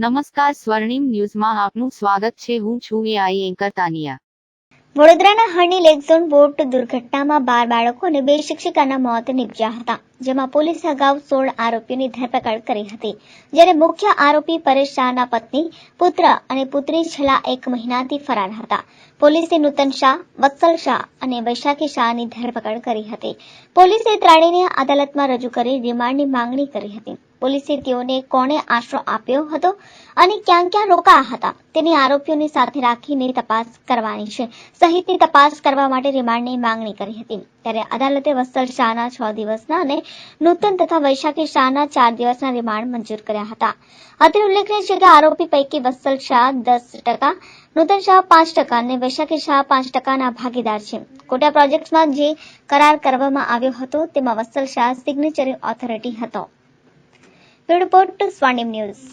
નમસ્કાર, સ્વર્ણિમ ન્યૂઝમાં આપનું સ્વાગત છે. હું છું એઆઈ એન્કર તાનિયા. વડોદરાના હરણી લેક ઝોન બોટ દુર્ઘટનામાં 12 બાળકો અને 2 શિક્ષિકાના મોત નીપજ્યા હતા, જેમાં પોલીસે અગાઉ 16 આરોપીઓની ધરપકડ કરી હતી, જ્યારે મુખ્ય આરોપી પરેશ શાહના પત્ની, પુત્ર અને પુત્રી છેલ્લા 1 મહિનાથી ફરાર હતા. પોલીસે નૂતન શાહ, વત્સલ શાહ અને વૈશાખી શાહની ધરપકડ કરી હતી. પોલીસે ત્રણેયને અદાલતમાં રજૂ કરી રિમાન્ડની માંગણી કરી હતી. પોલીસે તેઓને કોણે આશરો આપ્યો હતો અને ક્યાં ક્યાં રોકાયા હતા તેની આરોપીઓની સાથે રાખીને તપાસ કરવાની છે સહિતની તપાસ કરવા માટે રિમાન્ડની માંગણી કરી હતી. ત્યારે અદાલતે વત્સલ શાહના 6 દિવસના અને નૂતન તથા વૈશાખી શાહના 4 દિવસના રિમાન્ડ મંજૂર કર્યા હતા. અત્રે ઉલ્લેખનીય છે કે આરોપી પૈકી વત્સલ શાહ 10%, નૂતન શાહ 5% અને વૈશાખી શાહ 5%ના ભાગીદાર છે. કોટા પ્રોજેક્ટ્સમાં જે કરાર કરવામાં આવ્યો હતો તેમાં વત્સલ શાહ સિગ્નેચરી ઓથોરિટી હતો. રિપોર્ટ સ્વર્ણિમ ન્યૂઝ.